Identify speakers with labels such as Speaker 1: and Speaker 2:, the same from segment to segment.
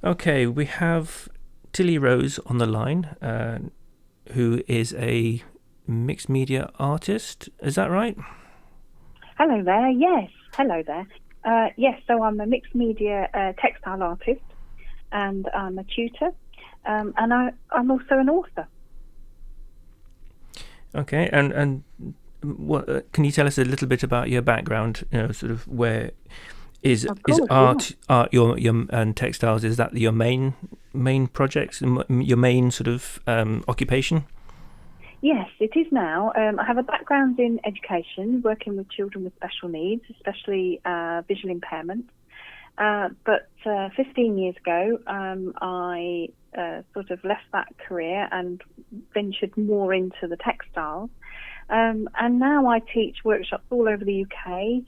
Speaker 1: Okay, we have Tilly Rose on the line, who is a mixed media artist. Is that right?
Speaker 2: Hello there. Yes, hello there. Yes, so I'm a mixed media textile artist, and I'm a tutor, and I'm also an author.
Speaker 1: Okay, and what can you tell us a little bit about your background? Sort of where is
Speaker 2: Of
Speaker 1: is
Speaker 2: course, yeah.
Speaker 1: art your and textiles? Is that your main projects, your main sort of occupation?
Speaker 2: Yes, it is now. I have a background in education, working with children with special needs, especially visual impairment. But 15 years ago, I sort of left that career and ventured more into the textiles. And now I teach workshops all over the UK.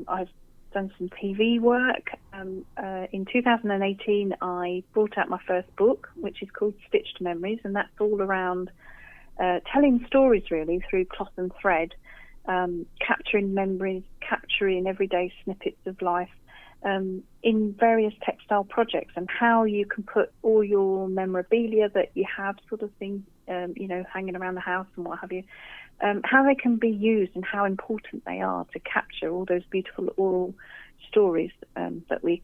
Speaker 2: I've done some TV work. In 2018, I brought out my first book, which is called Stitched Memories, and that's all around telling stories really through cloth and thread, capturing memories, capturing everyday snippets of life in various textile projects, and how you can put all your memorabilia that you have, sort of things, hanging around the house and what have you, how they can be used and how important they are to capture all those beautiful oral stories that we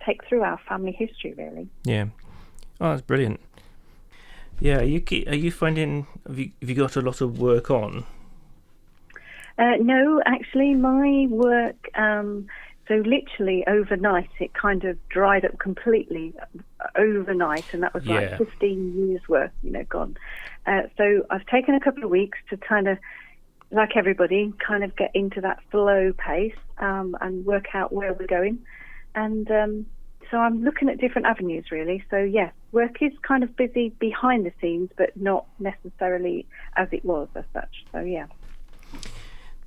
Speaker 2: take through our family history, really.
Speaker 1: Yeah. Oh, that's brilliant. Yeah, are you finding have you got a lot of work on?
Speaker 2: No, actually, my work, so literally overnight, it kind of dried up completely overnight, and that was like
Speaker 1: Yeah.
Speaker 2: 15 years worth, gone. So I've taken a couple of weeks to kind of, like everybody, kind of get into that slow pace and work out where we're going. And so I'm looking at different avenues, really. So, yes, work is kind of busy behind the scenes, but not necessarily as it was as such. So, yeah.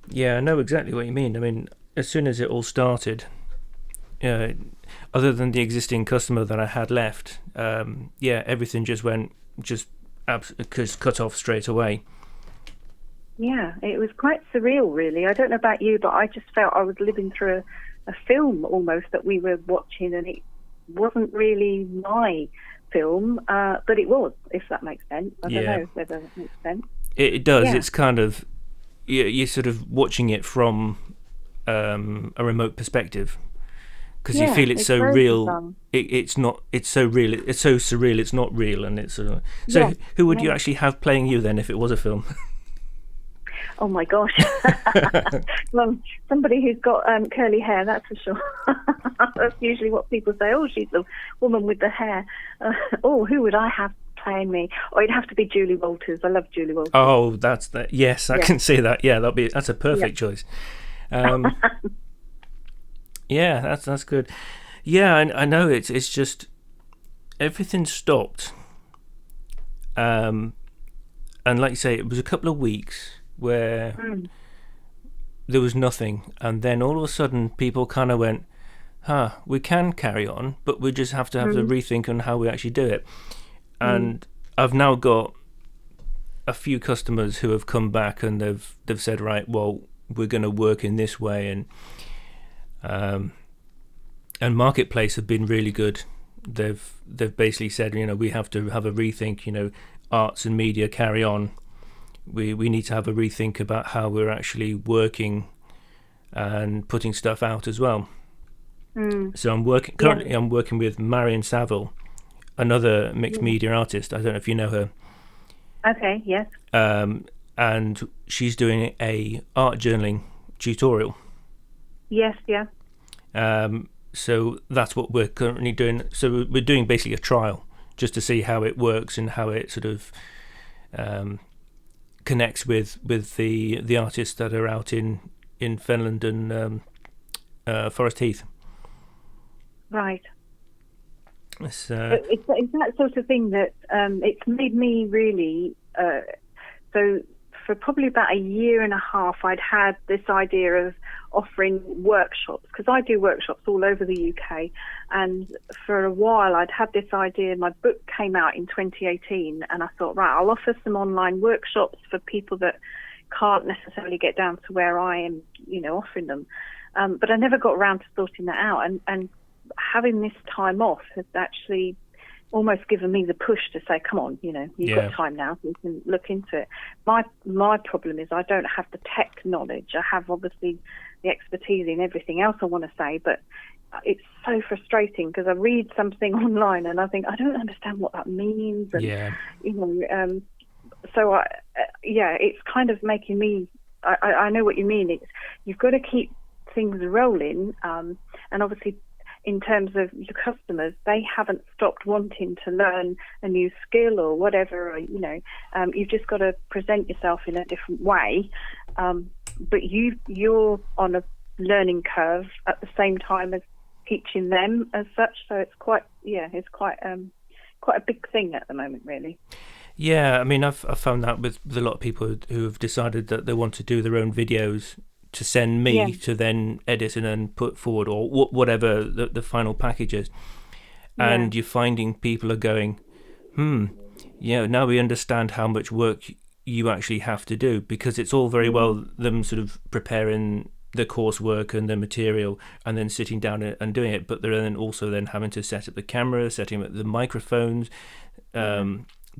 Speaker 1: Yeah, I know exactly what you mean. I mean, as soon as it all started, uh, other than the existing customer that I had left, yeah, everything just went just cut off straight away.
Speaker 2: Yeah, it was quite surreal, really. I don't know about you, but I just felt I was living through a film almost that we were watching, and it wasn't really my film, but it was, if that makes sense. I don't
Speaker 1: Yeah,
Speaker 2: know whether that makes sense.
Speaker 1: it does.
Speaker 2: Yeah,
Speaker 1: It's kind of you're sort of watching it from a remote perspective because you
Speaker 2: yeah,
Speaker 1: feel it's
Speaker 2: it's
Speaker 1: so
Speaker 2: very
Speaker 1: real.
Speaker 2: bizarre.
Speaker 1: It's not. It's so real. It's so surreal. It's not real, and it's so.
Speaker 2: Yeah,
Speaker 1: Who would you
Speaker 2: yeah.
Speaker 1: actually have playing you then if it was a film?
Speaker 2: Oh my gosh. Well, somebody who's got curly hair, that's for sure. That's usually what people say. Oh, she's the woman with the hair. Oh, who would I have playing me? Oh, it'd have to be Julie Walters. I love Julie Walters.
Speaker 1: Oh, that's that. Yes, I
Speaker 2: Yeah,
Speaker 1: can see that. Yeah, that's a
Speaker 2: yeah.
Speaker 1: perfect choice. Um, yeah, that's good. Yeah, I know it's just everything stopped. Um, and like you say, it was a couple of weeks where
Speaker 2: Mm,
Speaker 1: there was nothing, and then all of a sudden, people kind of went, "Huh, we can carry on, but we just have to have a
Speaker 2: mm,
Speaker 1: rethink on how we actually do it."
Speaker 2: mm.
Speaker 1: And I've now got a few customers who have come back and they've said, right, well, we're going to work in this way, um, and Marketplace have been really good. They've basically said, we have to have a rethink. Arts and media carry on. We need to have a rethink about how we're actually working and putting stuff out as well.
Speaker 2: Mm.
Speaker 1: So I'm working
Speaker 2: Yeah,
Speaker 1: currently. I'm working with Marion Saville, another mixed
Speaker 2: yeah.
Speaker 1: media artist. I don't know if you know her.
Speaker 2: Okay, yes.
Speaker 1: And she's doing a art journaling tutorial.
Speaker 2: Yes, yeah.
Speaker 1: So that's what we're currently doing. So we're doing basically a trial just to see how it works and how it sort of connects with the artists that are out in Fenland and Forest Heath.
Speaker 2: Right.
Speaker 1: It's,
Speaker 2: It's that sort of thing that it's made me really. So for probably about a year and a half, I'd had this idea of offering workshops, because I do workshops all over the UK. And for a while, I'd had this idea. My book came out in 2018, and I thought, right, I'll offer some online workshops for people that can't necessarily get down to where I am, offering them. But I never got around to sorting that out. And having this time off has actually almost given me the push to say, come on, you've got time now, so you can look into it. My problem is I don't have the tech knowledge. I have obviously the expertise in everything else I want to say, but it's so frustrating because I read something online and I think I don't understand what that means, and so it's kind of making me. I know what you mean. You've got to keep things rolling, and obviously, in terms of your customers, they haven't stopped wanting to learn a new skill or whatever. Or, you've just got to present yourself in a different way. But you're on a learning curve at the same time as teaching them as such. So it's quite a big thing at the moment, really.
Speaker 1: Yeah, I mean, I've found that with a lot of people who have decided that they want to do their own videos to send me to then edit and then put forward, or whatever the final package is. And you're finding people are going, now we understand how much work you actually have to do, because it's all very well them sort of preparing the coursework and the material and then sitting down and doing it, but they're then also then having to set up the camera, setting up the microphones,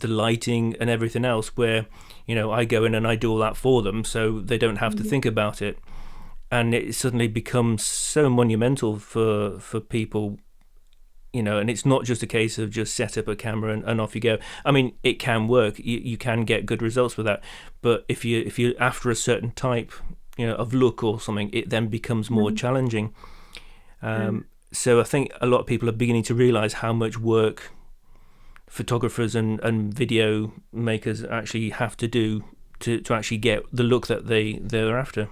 Speaker 1: the lighting and everything else, where I go in and I do all that for them, so they don't have to think about it. And it suddenly becomes so monumental for people, and it's not just a case of just set up a camera and off you go. I mean, it can work, you can get good results with that, but if you're after a certain type of look or something, it then becomes more challenging. So I think a lot of people are beginning to realize how much work photographers and video makers actually have to do to actually get the look that they're after.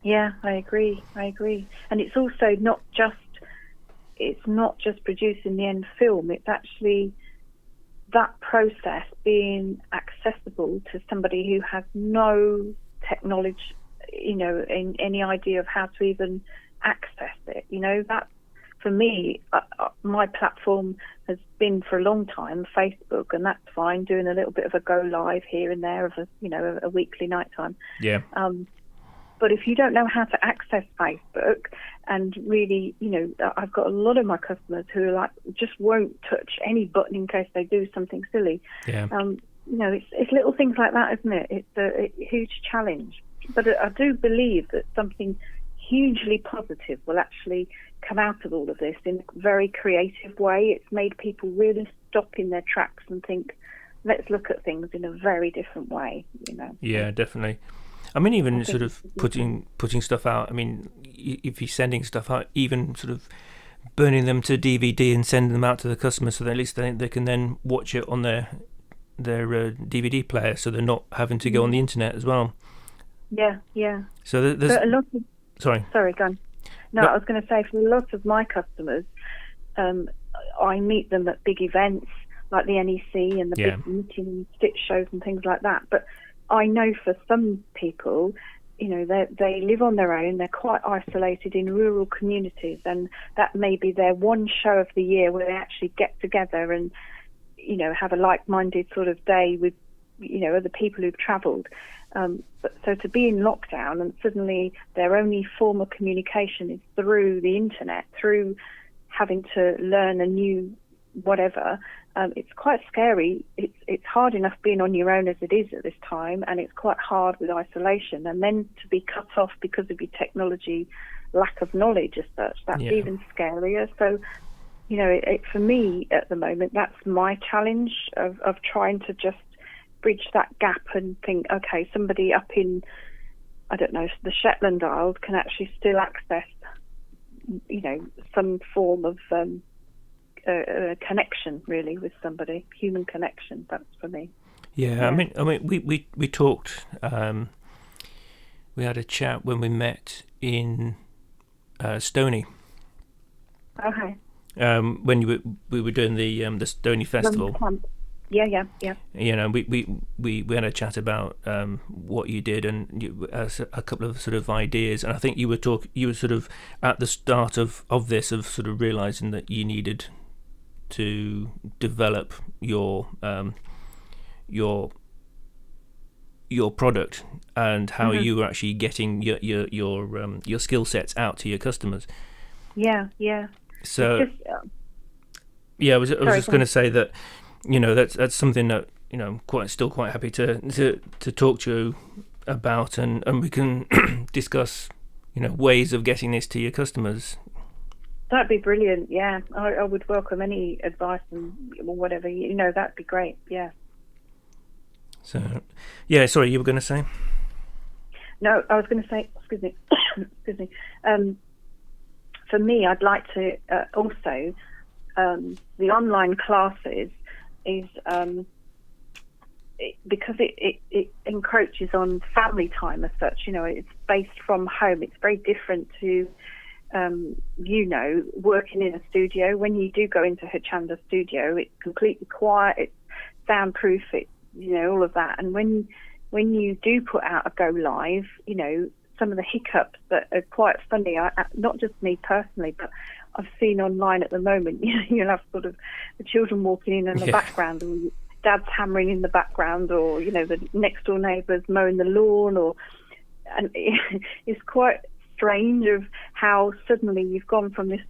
Speaker 2: Yeah, I agree. And it's also not just producing the end film. It's actually that process being accessible to somebody who has no technology, in any idea of how to even access it. That, for me, my platform has been for a long time Facebook, and that's fine, doing a little bit of a go live here and there of a weekly nighttime.
Speaker 1: Yeah.
Speaker 2: But if you don't know how to access Facebook, and really, I've got a lot of my customers who are like, just won't touch any button in case they do something silly.
Speaker 1: Yeah.
Speaker 2: It's little things like that, isn't it? It's a huge challenge. But I do believe that something hugely positive will actually come out of all of this in a very creative way. It's made people really stop in their tracks and think, let's look at things in a very different way.
Speaker 1: Yeah, definitely. I mean, even sort of putting stuff out. I mean, if you're sending stuff out, even sort of burning them to DVD and sending them out to the customer, so that at least they can then watch it on their DVD player, so they're not having to go on the internet as well. Yeah. So there's
Speaker 2: a lot of... Sorry, go on. No, I was going to say, for a lot of my customers, I meet them at big events like the NEC and the big knitting and stitch shows and things like that. But I know for some people, they live on their own. They're quite isolated in rural communities, and that may be their one show of the year where they actually get together and, have a like-minded sort of day with, other people who've travelled. But so to be in lockdown and suddenly their only form of communication is through the internet, through having to learn a new whatever, it's quite scary. It's hard enough being on your own as it is at this time, and it's quite hard with isolation. And then to be cut off because of your technology lack of knowledge as such, that's even scarier. So, for me at the moment, that's my challenge of trying to just bridge that gap and think, okay, somebody up in, I don't know, the Shetland Isles can actually still access, some form of connection, really, with somebody, human connection. That's for me.
Speaker 1: Yeah. I mean, we talked. We had a chat when we met in Stony.
Speaker 2: Okay.
Speaker 1: When we were doing the Stony Festival.
Speaker 2: Yeah.
Speaker 1: We had a chat about what you did and a couple of sort of ideas, and I think you were sort of at the start of this, of sort of realizing that you needed to develop your product and how you were actually getting your skill sets out to your customers.
Speaker 2: Yeah.
Speaker 1: So
Speaker 2: it's just,
Speaker 1: yeah, I was
Speaker 2: sorry,
Speaker 1: just going to say that, that's something that, I'm still quite happy to talk to you about, and we can discuss, ways of getting this to your customers.
Speaker 2: That'd be brilliant. Yeah, I would welcome any advice and whatever. That'd be great. Yeah.
Speaker 1: So, yeah. Sorry, you were going to say?
Speaker 2: No, I was going to say. Excuse me. Excuse me. For me, I'd like to also the online classes is because it encroaches on family time as such. It's based from home. It's very different to working in a studio. When you do go into Hachanda's studio, it's completely quiet, it's soundproof, it's all of that. And when you do put out a go live, some of the hiccups that are quite funny, not just me personally, but I've seen online at the moment, you'll have sort of the children walking in the background, or dad's hammering in the background, or the next door neighbours mowing the lawn, and it's quite strange of how suddenly you've gone from this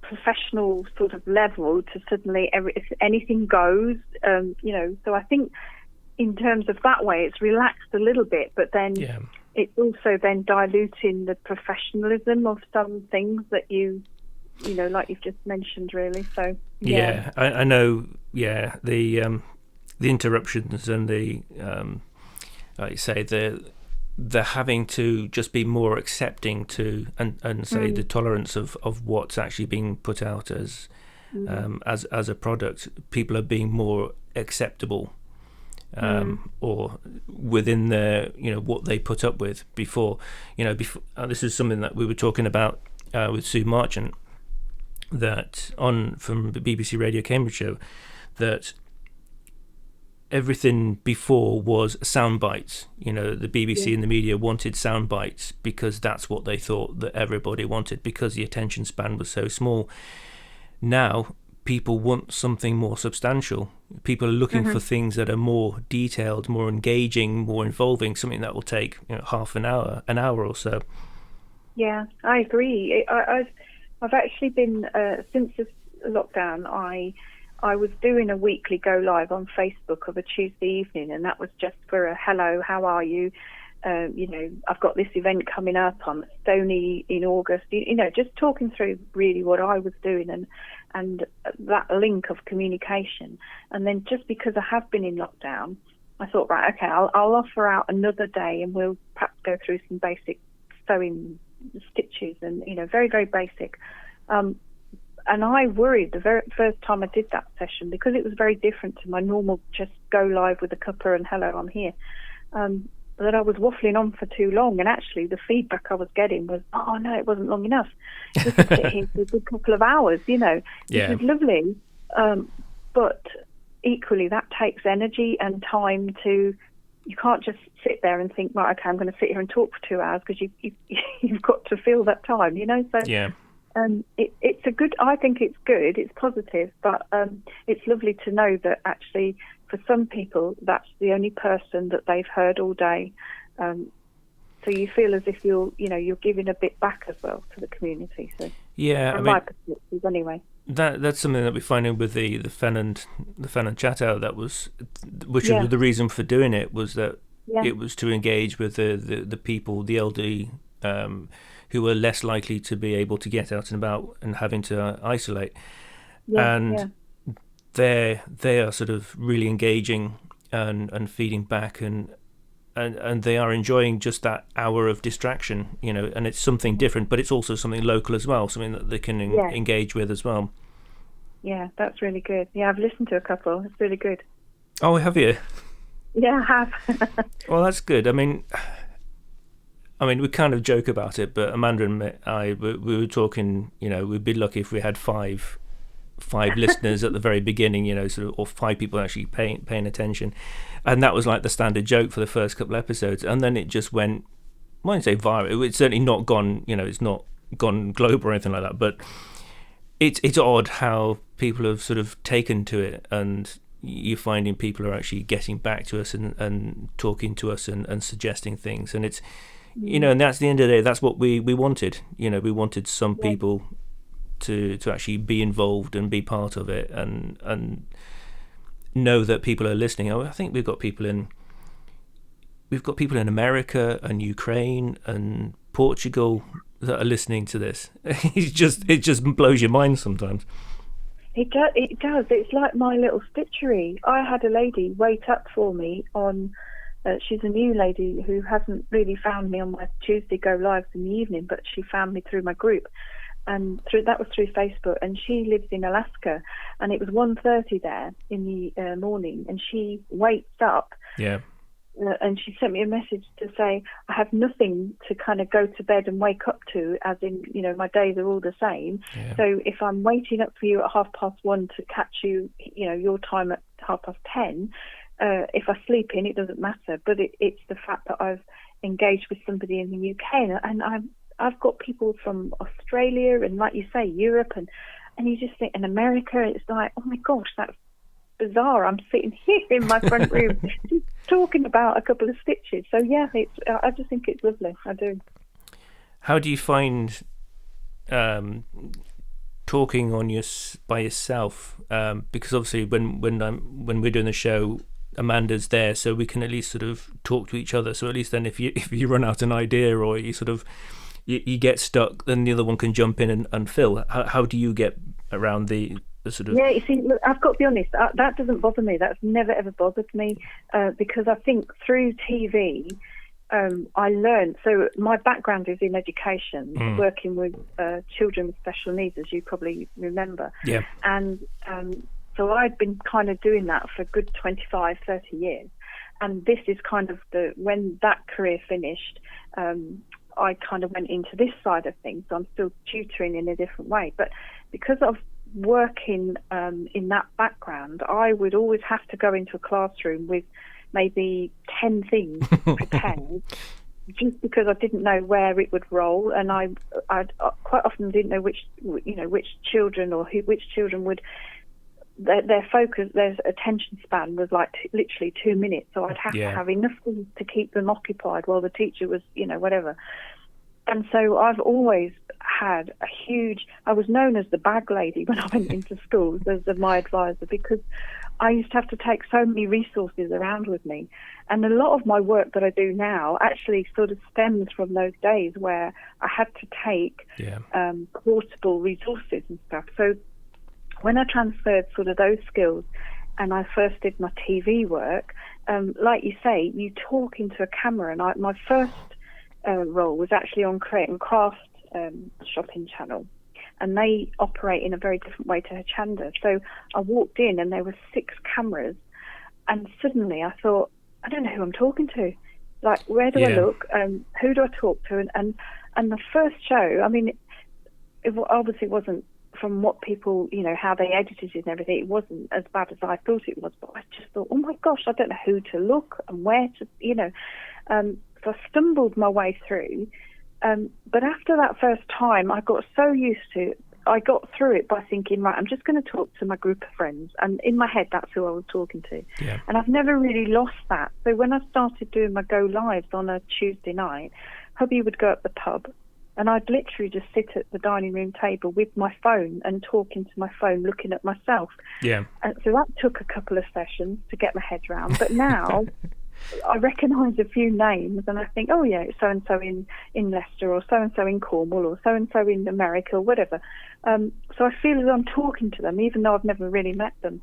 Speaker 2: professional sort of level to suddenly anything goes, so I think in terms of that way it's relaxed a little bit, but then it's also then diluting the professionalism of some things that like you've just mentioned, really. So
Speaker 1: I know the interruptions and the like you say, the having to just be more accepting to and say the tolerance of what's actually being put out as a product. People are being more acceptable, or within their what they put up with before. This is something that we were talking about with Sue Marchant, that from the BBC Radio Cambridge show, that everything before was sound bites. The BBC and the media wanted sound bites because that's what they thought that everybody wanted, because the attention span was so small. Now people want something more substantial. People are looking for things that are more detailed, more engaging, more involving, something that will take half an hour or so. Yeah,
Speaker 2: I agree. I've actually been since this lockdown, I was doing a weekly go live on Facebook of a Tuesday evening, and that was just for a hello, how are you? I've got this event coming up. I'm at Stony in August. Just talking through really what I was doing and that link of communication. And then just because I have been in lockdown, I thought, right, okay, I'll offer out another day, and we'll perhaps go through some basic sewing stitches and very, very basic. And I worried the very first time I did that session, because it was very different to my normal just go live with a cuppa and hello, I'm here, that I was waffling on for too long. And actually the feedback I was getting was, oh no, it wasn't long enough. We could sit here for a good couple of hours, This is lovely. But equally that takes energy and time to, you can't just sit there and think, right, okay, I'm going to sit here and talk for 2 hours, because you've got to fill that time, so
Speaker 1: yeah.
Speaker 2: It's a good. I think it's good. It's positive, but it's lovely to know that actually, for some people, that's the only person that they've heard all day. So you feel as if you're giving a bit back as well to the community. So from my perspective, anyway.
Speaker 1: That's something that we're finding with the Fenland chat out. Which was the reason for doing it, was that it was to engage with the people, the elderly, who are less likely to be able to get out and about and having to isolate. They are sort of really engaging and feeding back, and they are enjoying just that hour of distraction, and it's something different, but it's also something local as well, something that they can engage with as well.
Speaker 2: Yeah, that's really good. Yeah, I've listened to a couple. It's really good.
Speaker 1: Oh, have you?
Speaker 2: Yeah, I have.
Speaker 1: Well, that's good. I mean, we kind of joke about it, but Amanda and I, we were talking, we'd be lucky if we had five listeners at the very beginning, sort of, or 5 people actually paying attention. And that was like the standard joke for the first couple episodes. And then it just went, I won't say viral. It's certainly not gone, it's not gone global or anything like that. But it's odd how people have sort of taken to it, and you're finding people are actually getting back to us and talking to us and suggesting things. And it's, and that's the end of the day. That's what we wanted. We wanted some people to actually be involved and be part of it, and know that people are listening. I think we've got people in America and Ukraine and Portugal that are listening to this. It just blows your mind sometimes.
Speaker 2: It does. It's like my little stitchery. I had a lady wait up for me on. She's a new lady who hasn't really found me on my Tuesday go lives in the evening, but she found me through my group, and that was through Facebook. And she lives in Alaska, and it was 1:30 there in the morning, and she waits up.
Speaker 1: Yeah.
Speaker 2: And she sent me a message to say, I have nothing to kind of go to bed and wake up to, as in, my days are all the same.
Speaker 1: Yeah.
Speaker 2: So if I'm waiting up for you at 1:30 to catch you, your time at 10:30, if I sleep in, it doesn't matter. But it's the fact that I've engaged with somebody in the UK, and I've got people from Australia and, like you say, Europe, and you just think, in America, it's like, oh my gosh, that's bizarre. I'm sitting here in my front room just talking about a couple of stitches. So yeah, I just think it's lovely. I do.
Speaker 1: How do you find talking by yourself? Because obviously, when we're doing the show, Amanda's there, so we can at least sort of talk to each other. So at least then, if you run out an idea or you sort of you get stuck, then the other one can jump in and fill. How do you get around the sort of...
Speaker 2: Yeah, you see, look, I've got to be honest, that doesn't bother me. That's never ever bothered me, because I think through TV, I learned. So my background is in education, working with children with special needs, as you probably remember.
Speaker 1: Yeah.
Speaker 2: And so I'd been kind of doing that for a good 25, 30 years. And this is kind of when that career finished, I kind of went into this side of things. So I'm still tutoring in a different way. But because of working in that background, I would always have to go into a classroom with maybe 10 things prepared, just because I didn't know where it would roll, and I quite often didn't know which children or which children would. Their focus, their attention span was like literally 2 minutes, so I'd have to have enough things to keep them occupied while the teacher was, whatever. And so I've always had a huge... I was known as the bag lady when I went into schools as my advisor, because I used to have to take so many resources around with me. And a lot of my work that I do now actually sort of stems from those days where I had to take portable resources and stuff. So when I transferred sort of those skills and I first did my TV work, like you say, you talk into a camera. And my first role was actually on Create and Craft shopping channel, and they operate in a very different way to Hochanda. So I walked in and there were 6 cameras, and suddenly I thought, I don't know who I'm talking to. Like, where do I look? Who do I talk to? And the first show, I mean, it obviously wasn't, from what people, how they edited it and everything, it wasn't as bad as I thought it was. But I just thought, oh my gosh, I don't know who to look and where to, so I stumbled my way through. But after that first time, I got so used to it. I got through it by thinking, right, I'm just going to talk to my group of friends. And in my head, that's who I was talking to.
Speaker 1: Yeah.
Speaker 2: And I've never really lost that. So when I started doing my go lives on a Tuesday night, hubby would go up the pub, and I'd literally just sit at the dining room table with my phone and talk into my phone, looking at myself.
Speaker 1: Yeah.
Speaker 2: And so that took a couple of sessions to get my head around. But now I recognise a few names, and I think, oh yeah, it's so-and-so in Leicester, or so-and-so in Cornwall, or so-and-so in America, or whatever. So I feel as I'm talking to them, even though I've never really met them.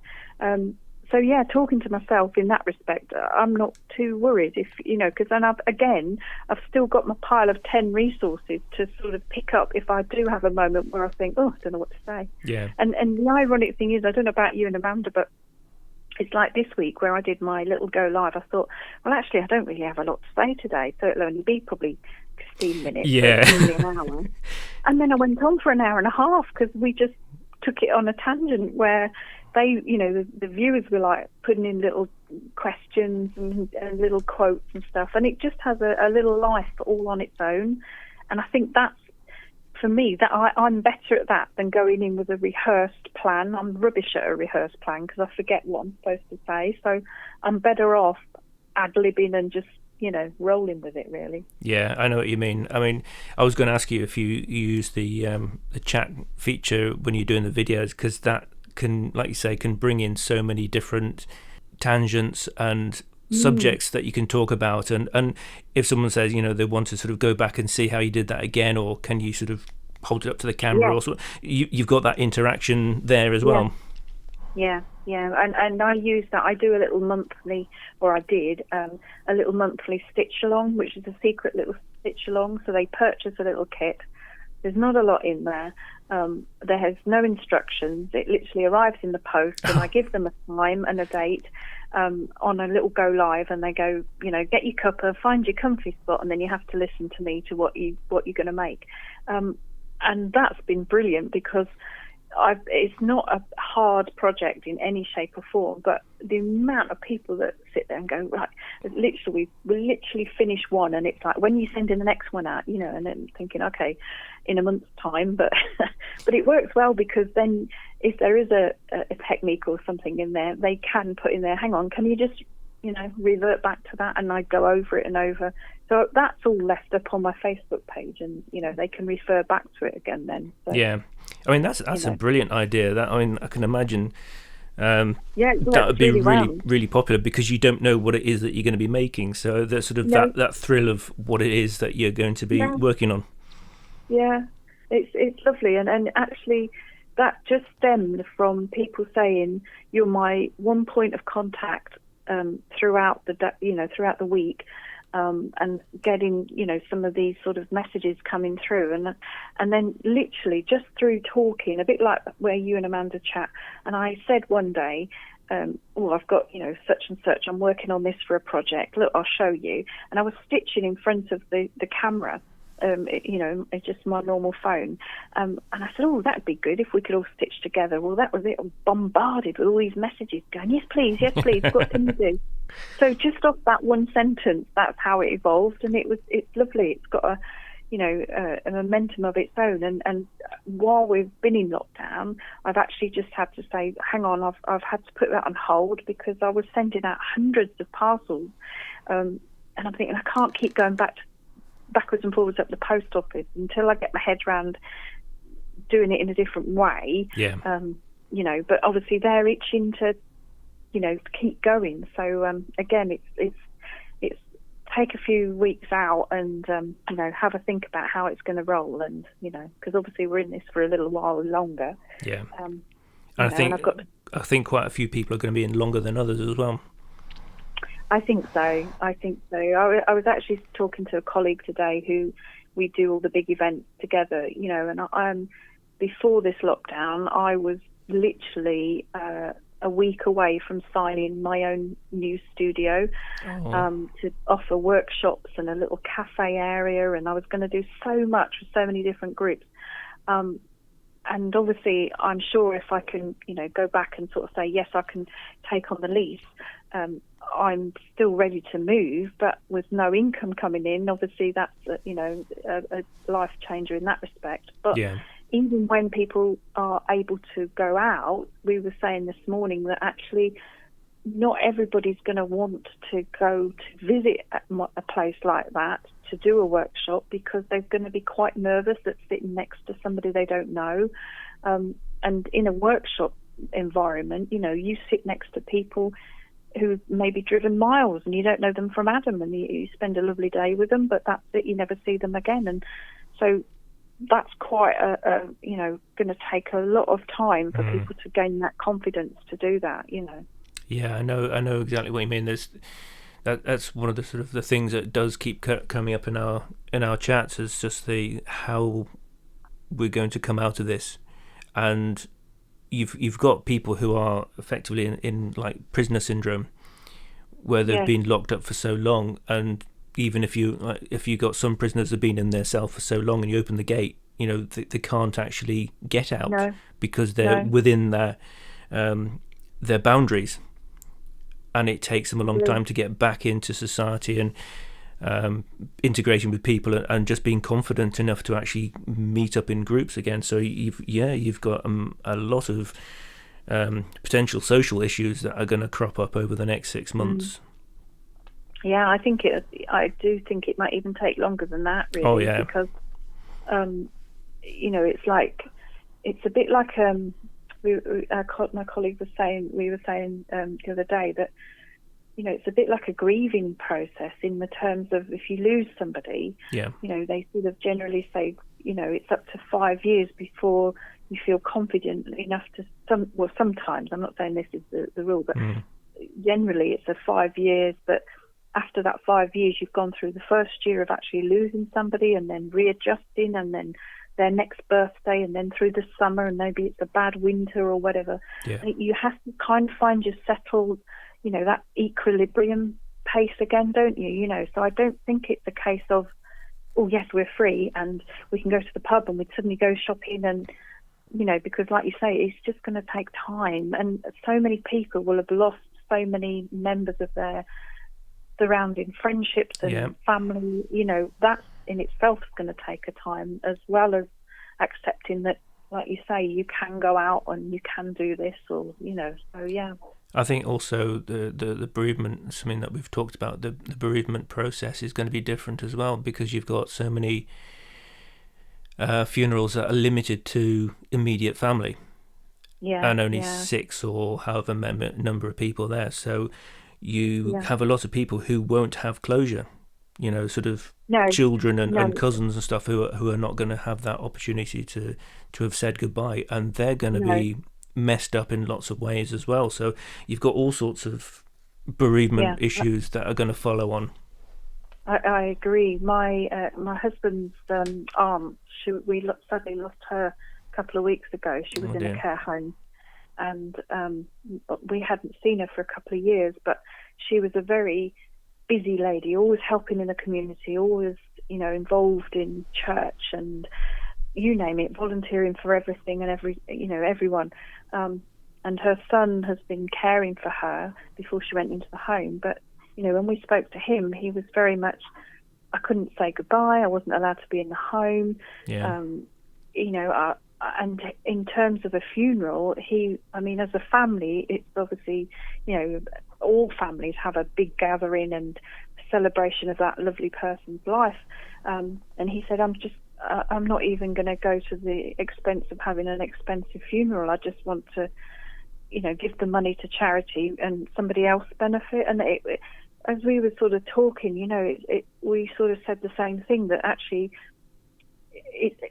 Speaker 2: So yeah, talking to myself in that respect, I'm not too worried, because then I've still got my pile of 10 resources to sort of pick up if I do have a moment where I think, oh, I don't know what to say.
Speaker 1: Yeah.
Speaker 2: And the ironic thing is, I don't know about you and Amanda, but it's like this week where I did my little go live. I thought, well, actually, I don't really have a lot to say today, so it'll only be probably 15 minutes, maybe an hour. And then I went on for an hour and a half, because we just took it on a tangent where they, the viewers were like putting in little questions and little quotes and stuff, and it just has a little life all on its own. And I think that's, for me, that I'm better at that than going in with a rehearsed plan. I'm rubbish at a rehearsed plan because I forget what I'm supposed to say. So I'm better off ad-libbing and just, rolling with it really.
Speaker 1: Yeah, I know what you mean. I mean, I was going to ask you if you use the chat feature when you're doing the videos, because that can, like you say, can bring in so many different tangents and subjects that you can talk about. And if someone says, they want to sort of go back and see how you did that again, or can you sort of hold it up to the camera, or so, you've got that interaction there as well.
Speaker 2: Yeah, and I use that. I do a little monthly, or I did, a little monthly stitch along, which is a secret little stitch along. So they purchase a little kit. There's not a lot in there. There has no instructions. It literally arrives in the post, and I give them a time and a date on a little go live, and they go, get your cuppa, find your comfy spot, and then you have to listen to me to what you're going to make. And that's been brilliant, because it's not a hard project in any shape or form, but the amount of people that sit there and go, right, we literally finish one, and it's like, when you send in the next one out, and then thinking, okay, in a month's time, but but it works well, because then if there is a technique or something in there, they can put in there, hang on, can you just revert back to that, and I go over it and over. So that's all left up on my Facebook page, and they can refer back to it again then. So,
Speaker 1: yeah, I mean that's a brilliant idea. That, I mean, I can imagine that would be really popular, because you don't know what it is that you're going to be making. So there's sort of that thrill of what it is that you're going to be working on. Yeah,
Speaker 2: it's lovely, and actually that just stemmed from people saying, you're my one point of contact throughout the week, and getting some of these sort of messages coming through, and then literally just through talking, a bit like where you and Amanda chat. And I said one day, I've got such and such, I'm working on this for a project, look, I'll show you. And I was stitching in front of the camera, it's just my normal phone, and I said, that'd be good if we could all stitch together. Well, that was it. I was bombarded with all these messages going, yes please, what can you do? So just off that one sentence, that's how it evolved, and it's lovely. It's got a momentum of its own, and while we've been in lockdown, I've actually just had to say, hang on, I've had to put that on hold, because I was sending out hundreds of parcels, and I'm thinking, I can't keep going backwards and forwards up the post office until I get my head around doing it in a different way. But obviously they're itching to keep going. So again, it's take a few weeks out and have a think about how it's going to roll, and because obviously we're in this for a little while longer.
Speaker 1: I think quite a few people are going to be in longer than others as well.
Speaker 2: I think so. I was actually talking to a colleague today who we do all the big events together, and before this lockdown, I was literally a week away from signing my own new studio to offer workshops and a little cafe area, and I was going to do so much with so many different groups. And obviously, I'm sure if I can, go back and sort of say, yes, I can take on the lease, I'm still ready to move, but with no income coming in, obviously that's, a life changer in that respect. But even when people are able to go out, we were saying this morning that actually not everybody's going to want to go to visit a place like that to do a workshop, because they're going to be quite nervous at sitting next to somebody they don't know. And in a workshop environment, you sit next to people who've maybe driven miles and you don't know them from Adam, and you spend a lovely day with them, but that's it, you never see them again. And so that's quite going to take a lot of time for people to gain that confidence to do that.
Speaker 1: Yeah, I know exactly what you mean. That's one of the sort of the things that does keep coming up in our chats, is just how we're going to come out of this. And you've got people who are effectively in like prisoner syndrome, where they've been locked up for so long, and even if you got some prisoners that have been in their cell for so long and you open the gate, they can't actually get out because they're within their boundaries, and it takes them a long time to get back into society and integration with people, and just being confident enough to actually meet up in groups again. So you've got a lot of potential social issues that are going to crop up over the next 6 months.
Speaker 2: Yeah, I do think it might even take longer than that, really.
Speaker 1: Oh, yeah.
Speaker 2: Because, it's a bit like my colleague was saying. We were saying the other day that it's a bit like a grieving process in the terms of if you lose somebody.
Speaker 1: Yeah.
Speaker 2: They sort of generally say it's up to 5 years before you feel confident enough to sometimes. I'm not saying this is the rule, but generally it's a 5 years. But after that 5 years, you've gone through the first year of actually losing somebody and then readjusting and then their next birthday and then through the summer and maybe it's a bad winter or whatever.
Speaker 1: Yeah.
Speaker 2: You have to kind of find your settled, that equilibrium pace again, don't you? So I don't think it's a case of, oh, yes, we're free and we can go to the pub and we'd suddenly go shopping and, because like you say, it's just going to take time. And so many people will have lost so many members of their surrounding friendships and family, that in itself is going to take a time, as well as accepting that, like you say, you can go out and you can do this, or so yeah.
Speaker 1: I think also the bereavement, something that we've talked about, the bereavement process is going to be different as well, because you've got so many funerals that are limited to immediate family, and only 6 or however number of people there. So you have a lot of people who won't have closure, sort of children and cousins and stuff who are not going to have that opportunity to have said goodbye, and they're going to be messed up in lots of ways as well. So you've got all sorts of bereavement issues that are going to follow on.
Speaker 2: I agree. My husband's aunt, we sadly lost her a couple of weeks ago. She was in a care home, and we hadn't seen her for a couple of years, but she was a very busy lady, always helping in the community, always involved in church and you name it, volunteering for everything and everyone. And her son has been caring for her before she went into the home. But when we spoke to him, he was very much, I couldn't say goodbye. I wasn't allowed to be in the home.
Speaker 1: Yeah.
Speaker 2: And in terms of a funeral, as a family, it's obviously, all families have a big gathering and celebration of that lovely person's life. And he said, I'm not even going to go to the expense of having an expensive funeral. I just want to, give the money to charity and somebody else benefit. And as we were sort of talking, we sort of said the same thing, that actually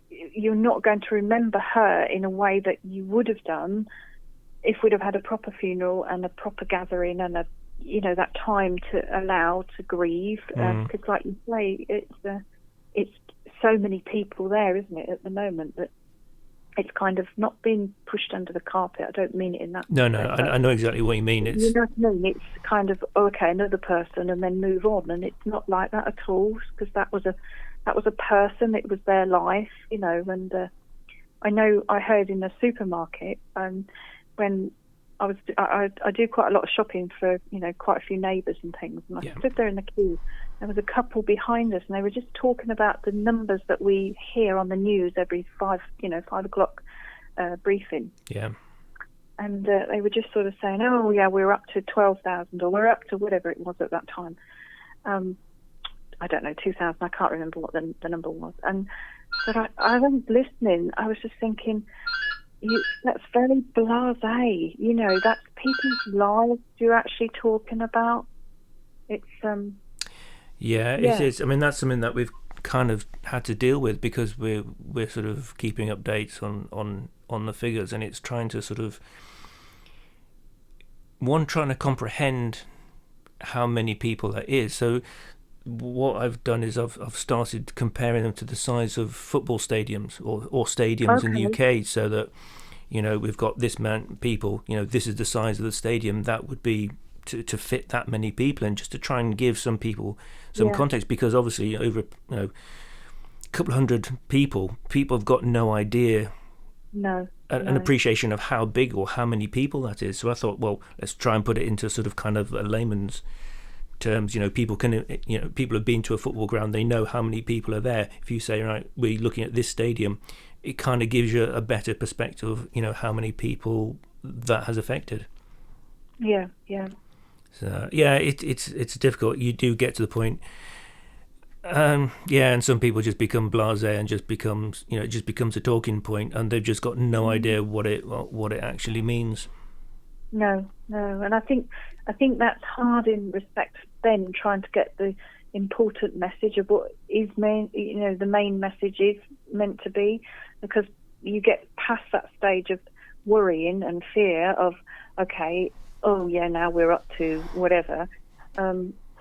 Speaker 2: you're not going to remember her in a way that you would have done if we'd have had a proper funeral and a proper gathering and that time to allow to grieve. Because like you say, it's so many people there, isn't it, at the moment, that it's kind of not being pushed under the carpet. I don't mean it in that
Speaker 1: No,
Speaker 2: way,
Speaker 1: I know exactly what you mean. It's,
Speaker 2: you know what I mean? It's kind of, okay, another person and then move on, and it's not like that at all, because that was a person, it was their life, and I heard in the supermarket, when I do quite a lot of shopping for, quite a few neighbours and things, and I stood there in the queue. There was a couple behind us, and they were just talking about the numbers that we hear on the news every 5 o'clock briefing.
Speaker 1: Yeah.
Speaker 2: And they were just sort of saying, oh, yeah, we're up to 12,000, or we're up to whatever it was at that time. I don't know, 2,000, I can't remember what the number was. But I was listening, I was just thinking, that's very blasé, that's people's lives you're actually talking about. It's
Speaker 1: it is. I mean, that's something that we've kind of had to deal with, because we're sort of keeping updates on the figures, and it's trying to sort of trying to comprehend how many people that is. So what I've done is I've started comparing them to the size of football stadiums or stadiums in the UK, so that we've got this amount of people, this is the size of the stadium that would be to fit that many people, and just to try and give some people some context, because obviously over a couple of hundred people have got no idea, an appreciation of how big or how many people that is. So I thought, well, let's try and put it into sort of kind of a layman's terms. People have been to a football ground, they know how many people are there. If you say, right, we're looking at this stadium, it kind of gives you a better perspective of how many people that has affected.
Speaker 2: Yeah.
Speaker 1: So yeah, it's difficult. You do get to the point. Yeah, and some people just become blasé and just becomes, it just becomes a talking point, and they've just got no idea what it actually means.
Speaker 2: No, and I think that's hard in respect to then trying to get the important message of what is the main message is meant to be, because you get past that stage of worrying and fear of, okay, oh yeah, now we're up to whatever.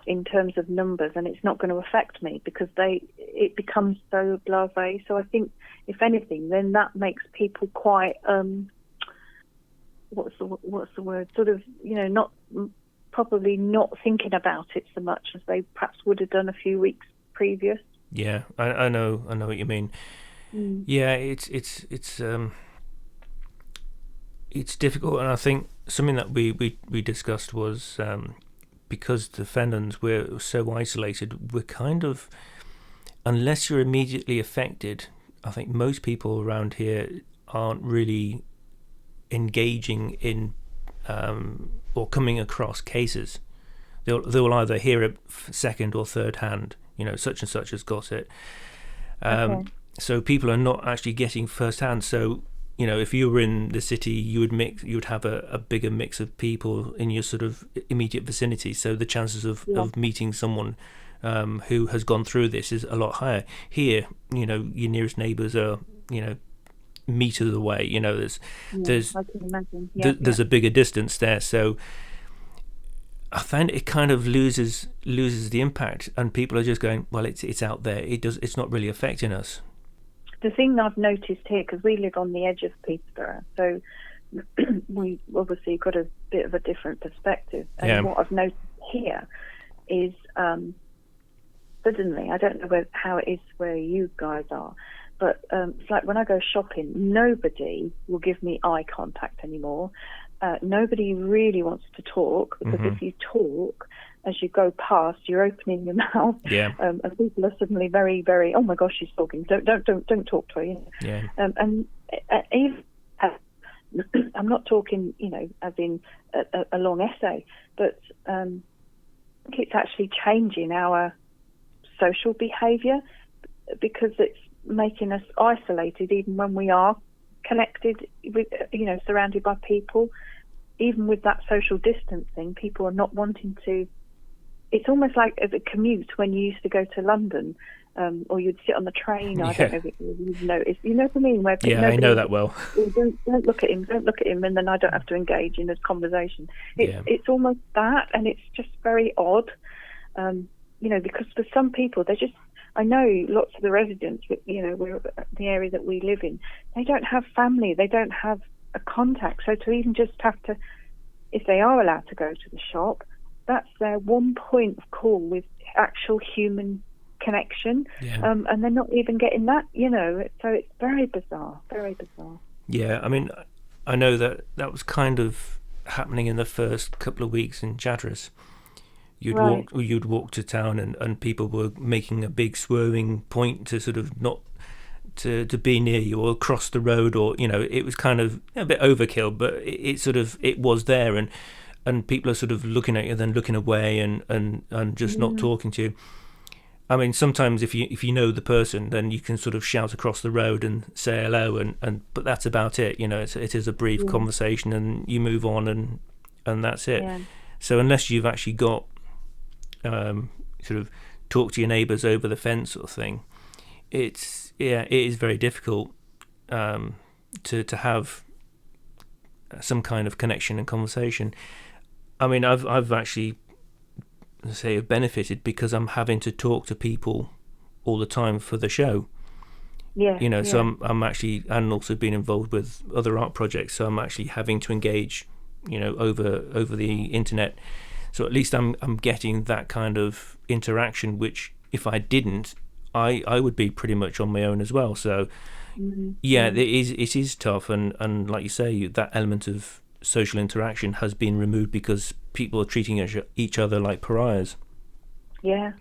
Speaker 2: In terms of numbers, and it's not going to affect me because it becomes so blasé. So I think, if anything, then that makes people quite what's the word? Sort of, probably not thinking about it so much as they perhaps would have done a few weeks previous.
Speaker 1: Yeah, I know what you mean. Yeah, it's difficult, and I think something that we discussed was. Because the Fenlands, we're so isolated, we're kind of, unless you're immediately affected, I think most people around here aren't really engaging in or coming across cases. They'll either hear it second or third hand, such and such has got it.
Speaker 2: Okay.
Speaker 1: So people are not actually getting first hand. So if you were in the city, you would have a bigger mix of people in your sort of immediate vicinity. So the chances of meeting someone who has gone through this is a lot higher. Here, your nearest neighbours are, meters away. There's
Speaker 2: I can imagine.
Speaker 1: There's a bigger distance there. So I find it kind of loses the impact, and people are just going, well, it's out there. It's not really affecting us.
Speaker 2: The thing I've noticed here, because we live on the edge of Peterborough, so we obviously got a bit of a different perspective. And what I've noticed here is suddenly, I don't know how it is where you guys are, but it's like when I go shopping, nobody will give me eye contact anymore. Nobody really wants to talk, because if you talk, as you go past, you're opening your mouth, and people are suddenly very, very, oh my gosh, she's talking. Don't talk to her. And even I'm not talking, as in a long essay, but I think it's actually changing our social behaviour, because it's making us isolated, even when we are connected with, surrounded by people. Even with that social distancing, people are not wanting to. It's almost like as a commute when you used to go to London, or you'd sit on the train. I don't know if you've noticed. You know what I mean? Where
Speaker 1: I know that well.
Speaker 2: Don't look at him, and then I don't have to engage in a conversation. It's almost that, and it's just very odd, because for some people, they're just. I know lots of the residents, we're the area that we live in, they don't have family, they don't have a contact. So to even just have to, if they are allowed to go to the shop, that's their one point of call with actual human connection, and they're not even getting that, so it's very bizarre.
Speaker 1: Yeah, I mean, I know that was kind of happening in the first couple of weeks in Chatteris. You'd walk to town, and people were making a big swerving point to sort of not to be near you or across the road, or it was kind of a bit overkill, but it was there, and people are sort of looking at you, then looking away, and just not talking to you. I mean, sometimes if you know the person, then you can sort of shout across the road and say hello, but that's about it. It is a brief conversation, and you move on, and that's it. So unless you've actually got sort of talk to your neighbours over the fence sort of thing, it is very difficult to have some kind of connection and conversation. I mean, I've actually benefited because I'm having to talk to people all the time for the show. So I'm actually, and also been involved with other art projects, so I'm actually having to engage over the internet. So at least I'm getting that kind of interaction, which if I didn't, I would be pretty much on my own as well. So it is tough, and like you say, that element of social interaction has been removed because people are treating each other like pariahs.
Speaker 2: I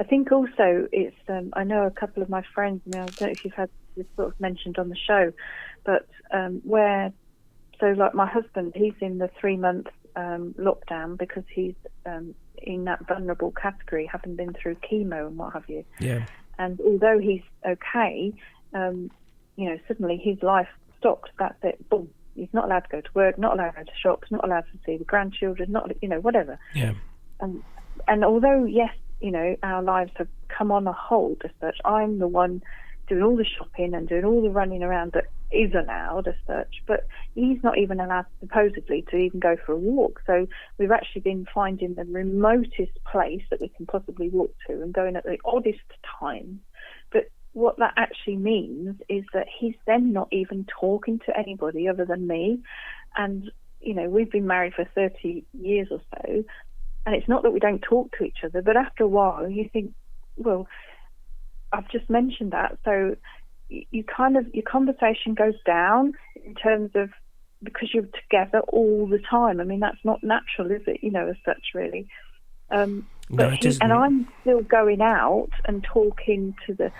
Speaker 2: think also it's I know a couple of my friends, I don't know if you've had this sort of mentioned on the show, but like my husband, he's in the 3-month lockdown because he's in that vulnerable category, having been through chemo and what have you.
Speaker 1: Yeah.
Speaker 2: And although he's okay, suddenly his life stopped. That's it. Boom. He's not allowed to go to work, not allowed to go to shops, not allowed to see the grandchildren, not, whatever.
Speaker 1: Yeah.
Speaker 2: And although, yes, our lives have come on a hold as such, I'm the one doing all the shopping and doing all the running around that is allowed as such, but he's not even allowed, supposedly, to even go for a walk. So we've actually been finding the remotest place that we can possibly walk to and going at the oddest times. But what that actually means is that he's then not even talking to anybody other than me. And, we've been married for 30 years or so, and it's not that we don't talk to each other, but after a while you think, well, I've just mentioned that, so you kind of, your conversation goes down in terms of, because you're together all the time. I mean, that's not natural, is it, as such, really.
Speaker 1: No, it isn't.
Speaker 2: And I'm still going out and talking to the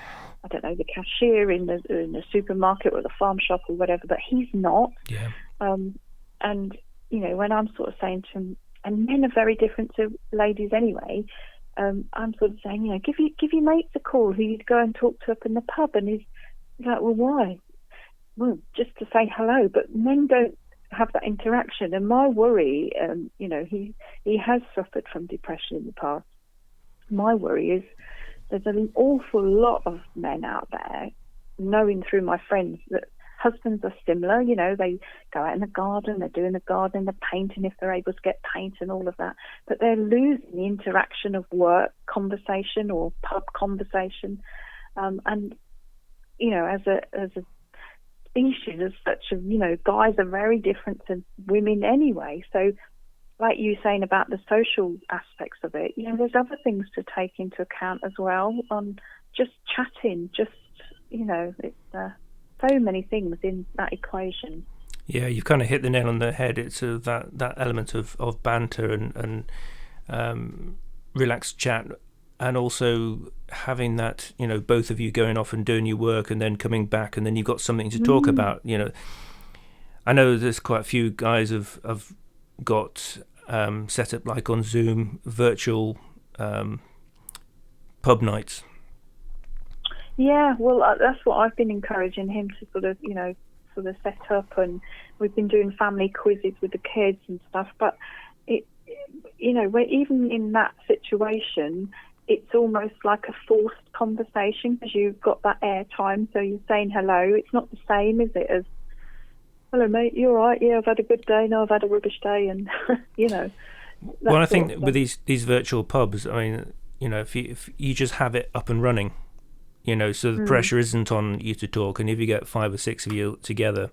Speaker 2: cashier in the supermarket or the farm shop or whatever, but he's not.
Speaker 1: Yeah.
Speaker 2: And, when I'm sort of saying to him, and men are very different to ladies anyway, I'm sort of saying, give your mates a call who you'd go and talk to up in the pub. And he's like, well, why? Well, just to say hello. But men don't have that interaction. And my worry, he has suffered from depression in the past. My worry is there's an awful lot of men out there, knowing through my friends, that husbands are similar. They go out in the garden, they're doing the gardening, they're painting if they're able to get paint and all of that. But they're losing the interaction of work conversation or pub conversation. And, as a species as such, guys are very different to women anyway. So like you saying about the social aspects of it, there's other things to take into account as well on just chatting, it's so many things in that equation.
Speaker 1: Yeah, you've kind of hit the nail on the head. It's that element of banter and relaxed chat, and also having that, both of you going off and doing your work and then coming back, and then you've got something to talk about. I know there's quite a few guys have got set up, like on Zoom, virtual pub nights.
Speaker 2: Yeah, well, that's what I've been encouraging him to sort of set up, and we've been doing family quizzes with the kids and stuff. But we're even in that situation, it's almost like a forced conversation because you've got that airtime, so you're saying hello. It's not the same, is it, as hello, mate, you all right? Yeah, I've had a good day. No, I've had a rubbish day, and
Speaker 1: Well, I think with these virtual pubs, I mean, if you just have it up and running. So the pressure isn't on you to talk, and if you get 5 or 6 of you together,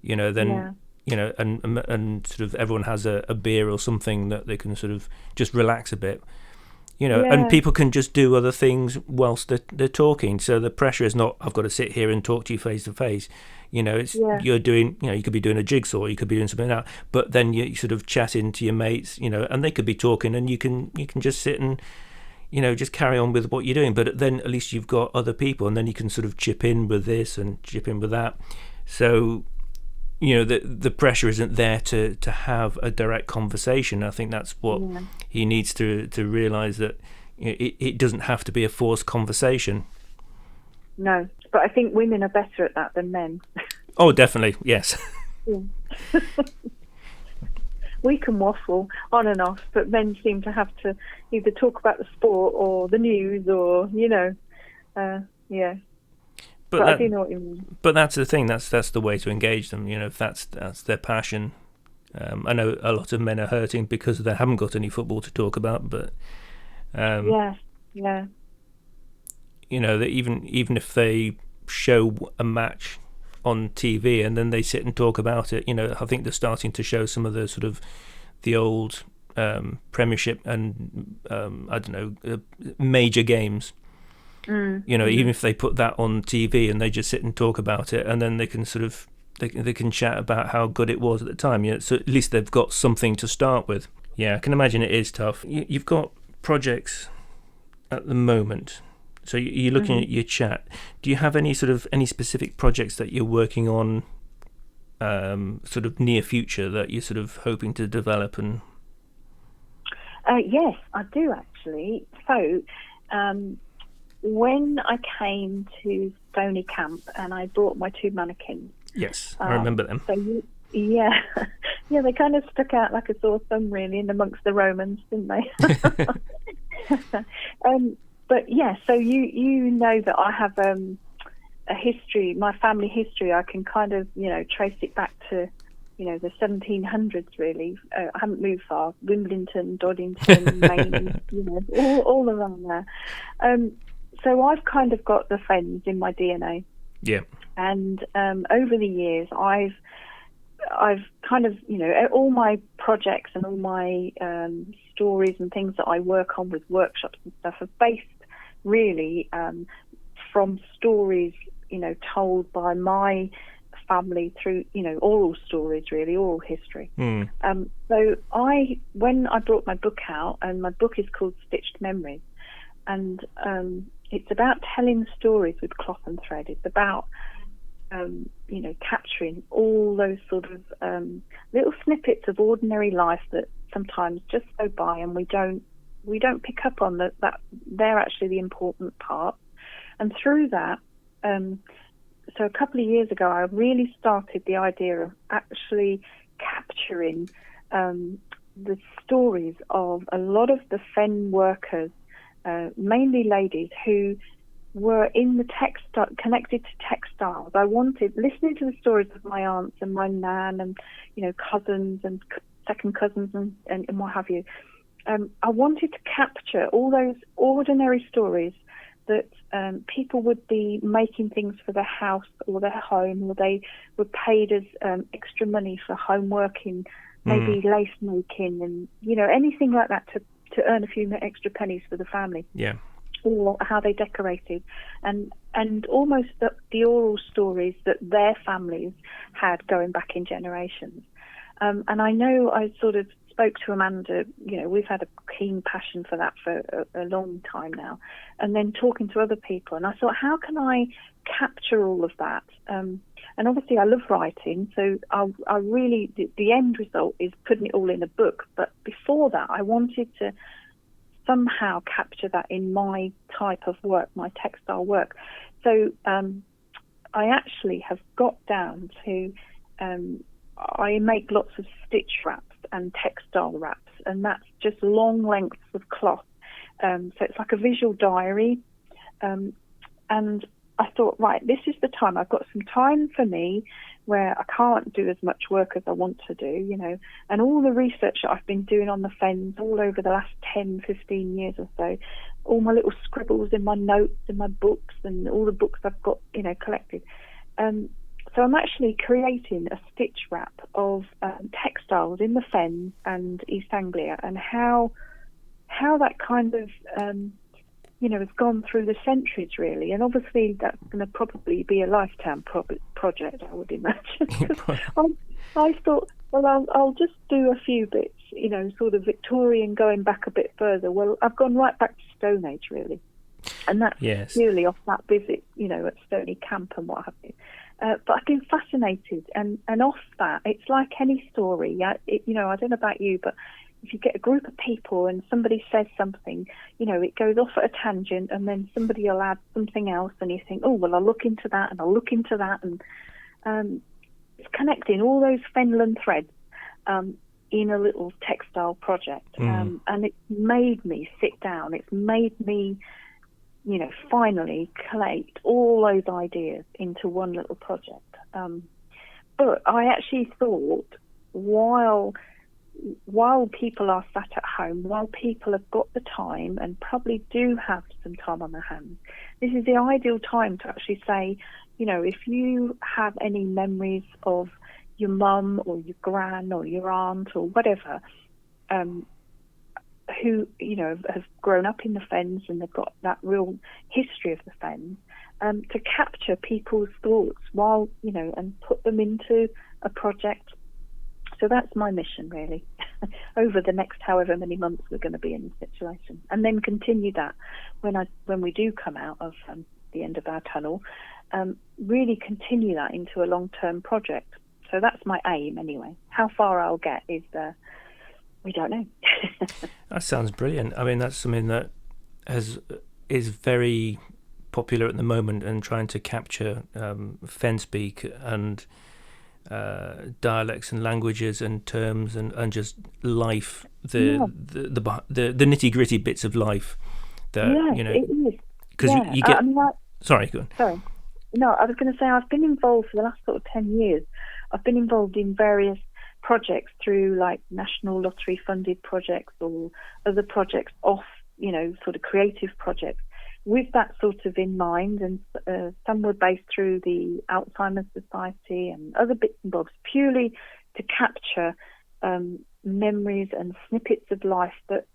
Speaker 1: then and sort of everyone has a beer or something that they can sort of just relax a bit, and people can just do other things whilst they're talking. So the pressure is not, I've got to sit here and talk to you face to face. It's you're doing, you could be doing a jigsaw, you could be doing something like that, but then you sort of chatting to your mates, and they could be talking, and you can just sit and just carry on with what you're doing. But then at least you've got other people, and then you can sort of chip in with this and chip in with that. So, the pressure isn't there to have a direct conversation. I think that's what he needs to realise, that it doesn't have to be a forced conversation.
Speaker 2: No, but I think women are better at that than men.
Speaker 1: Oh, definitely, yes.
Speaker 2: We can waffle on and off, but men seem to have to either talk about the sport or the news or, yeah. But I do know what you mean.
Speaker 1: But that's the thing. That's the way to engage them. If that's their passion. I know a lot of men are hurting because they haven't got any football to talk about. But
Speaker 2: yeah.
Speaker 1: That even if they show a match on TV and then they sit and talk about it, I think they're starting to show some of the sort of the old Premiership and major games. Even if they put that on TV and they just sit and talk about it, and then they can sort of they can chat about how good it was at the time. So at least they've got something to start with. Yeah, I can imagine it is tough. You've got projects at the moment. So you're looking at your chat. Do you have any specific projects that you're working on sort of near future that you're sort of hoping to develop? And
Speaker 2: yes, I do actually. So when I came to Stony Camp and I brought my 2 mannequins.
Speaker 1: Yes, I remember them.
Speaker 2: So yeah, they kind of stuck out like a sore thumb, really, in amongst the Romans, didn't they? But yeah, so you know that I have a history, my family history. I can kind of trace it back to the 1700s, really. I haven't moved far. Wimbledon, Doddington, Maine, all around there. So I've kind of got the Fens in my DNA.
Speaker 1: Yeah.
Speaker 2: And over the years, I've kind of, all my projects and all my stories and things that I work on with workshops and stuff are based really from stories, told by my family through, oral stories, really, oral history. So when I brought my book out, and my book is called Stitched Memories, and it's about telling stories with cloth and thread. It's about capturing all those sort of little snippets of ordinary life that sometimes just go by, and we don't pick up on that they're actually the important part. And through that, so a couple of years ago, I really started the idea of actually capturing the stories of a lot of the Fen workers, mainly ladies, who were in the connected to textiles. I wanted, listening to the stories of my aunts and my nan and cousins and second cousins and what have you. I wanted to capture all those ordinary stories that people would be making things for their house or their home, or they were paid as extra money for home working, maybe lace making, and anything like that to earn a few extra pennies for the family.
Speaker 1: Yeah.
Speaker 2: Or how they decorated, and almost the oral stories that their families had going back in generations. And I know I sort of spoke to Amanda, we've had a keen passion for that for a long time now, and then talking to other people, and I thought, how can I capture all of that? And obviously I love writing, so I really, the end result is putting it all in a book, but before that I wanted to somehow capture that in my type of work, my textile work. So I actually have got down to, I make lots of stitch wraps and textile wraps, and that's just long lengths of cloth. So it's like a visual diary. And I thought, right, this is the time. I've got some time for me where I can't do as much work as I want to do, and all the research that I've been doing on the Fens all over the last 10, 15 years or so, all my little scribbles in my notes, in my books, and all the books I've got, collected. So I'm actually creating a stitch wrap of textiles in the Fens and East Anglia, and how that kind of has gone through the centuries, really. And obviously that's going to probably be a lifetime project, I would imagine. I thought, well, I'll just do a few bits, sort of Victorian, going back a bit further. Well, I've gone right back to Stone Age, really. And that's purely off that visit, at Stony Camp and what have you. But I've been fascinated, and off that, it's like any story. I don't know about you, but if you get a group of people and somebody says something, it goes off at a tangent, and then somebody will add something else, and you think, oh, well, I'll look into that, and I'll look into that, and it's connecting all those Fenland threads in a little textile project, and it's made me sit down. It's made me, finally collate all those ideas into one little project. But I actually thought, while people are sat at home, while people have got the time and probably do have some time on their hands, this is the ideal time to actually say, if you have any memories of your mum or your gran or your aunt or whatever, who, have grown up in the Fens and they've got that real history of the Fens, to capture people's thoughts while, and put them into a project. So that's my mission, really, over the next however many months we're going to be in this situation, and then continue that when we do come out of the end of our tunnel, really continue that into a long-term project. So that's my aim anyway. How far I'll get is we don't know.
Speaker 1: That sounds brilliant. I mean, that's something that is very popular at the moment, and trying to capture Fen speak and dialects and languages and terms and just life, the nitty gritty bits of life that
Speaker 2: it is.
Speaker 1: Because you get. Sorry, go on.
Speaker 2: Sorry. No, I was going to say I've been involved for the last sort of 10 years. I've been involved in various projects through like National Lottery funded projects or other projects off, sort of creative projects with that sort of in mind. And some were based through the Alzheimer's Society and other bits and bobs, purely to capture memories and snippets of life that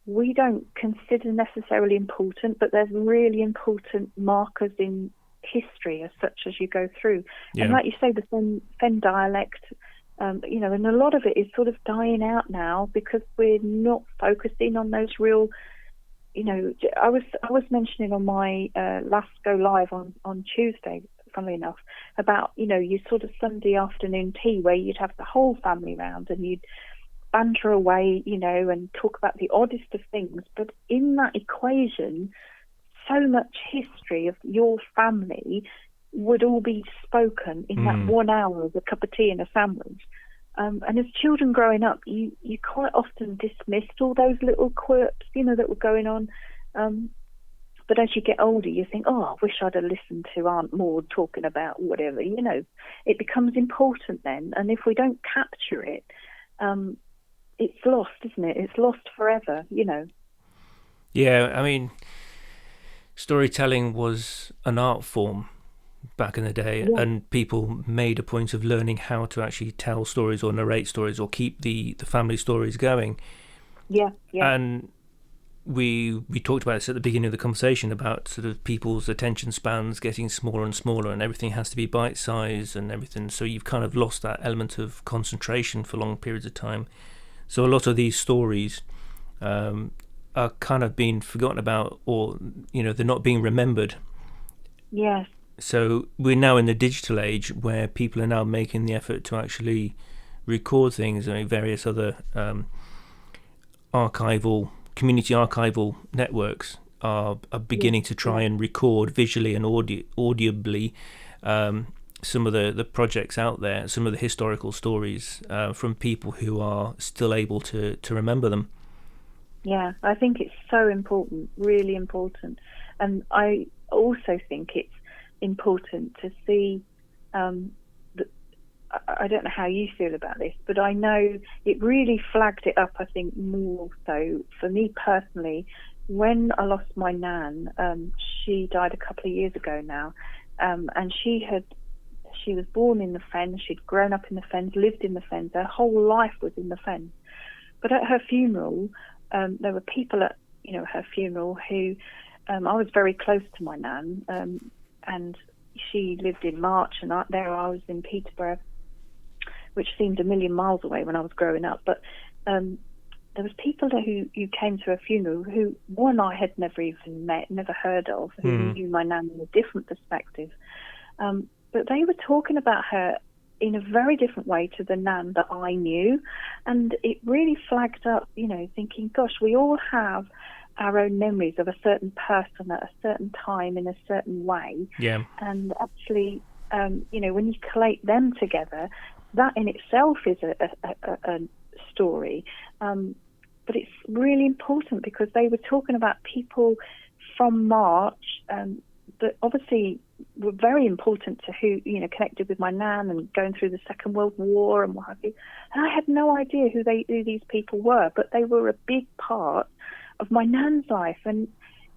Speaker 2: we don't consider necessarily important, but there's really important markers in history as such as you go through. And like you say, the Fen dialect, and a lot of it is sort of dying out now because we're not focusing on those real, I was mentioning on my last go live on Tuesday, funnily enough, about, your sort of Sunday afternoon tea where you'd have the whole family round and you'd banter away, and talk about the oddest of things. But in that equation, so much history of your family would all be spoken in that 1 hour of a cup of tea and a sandwich. And as children growing up, you quite often dismissed all those little quirks, that were going on. But as you get older, you think, oh, I wish I'd have listened to Aunt Maud talking about whatever, It becomes important then. And if we don't capture it, it's lost, isn't it? It's lost forever,
Speaker 1: Yeah, I mean, storytelling was an art form back in the day, and people made a point of learning how to actually tell stories or narrate stories or keep the family stories going.
Speaker 2: Yeah.
Speaker 1: And we talked about this at the beginning of the conversation about sort of people's attention spans getting smaller and smaller, and everything has to be bite-sized and everything. So you've kind of lost that element of concentration for long periods of time. So a lot of these stories are kind of being forgotten about, or they're not being remembered.
Speaker 2: Yes.
Speaker 1: So we're now in the digital age where people are now making the effort to actually record things. I mean, various other community archival networks are beginning to try and record visually and audibly some of the projects out there, some of the historical stories from people who are still able to remember them.
Speaker 2: Yeah, I think it's so important, really important. And I also think it's important to see, I don't know how you feel about this, but I know it really flagged it up, I think, more so for me personally, when I lost my nan. She died a couple of years ago now, and she was born in the Fen, she'd grown up in the Fen, lived in the Fen, her whole life was in the Fen. But at her funeral, there were people at her funeral who I was very close to my nan, and she lived in March, and I was in Peterborough, which seemed a million miles away when I was growing up. But there was people who came to her funeral who one I had never even met, never heard of, who knew my nan in a different perspective. But they were talking about her in a very different way to the nan that I knew. And it really flagged up, thinking, gosh, we all have our own memories of a certain person at a certain time in a certain way.
Speaker 1: Yeah.
Speaker 2: And actually, when you collate them together, that in itself is a story. But it's really important because they were talking about people from March that obviously were very important to who, connected with my nan and going through the Second World War and what have you. And I had no idea who these people were, but they were a big part of my nan's life. And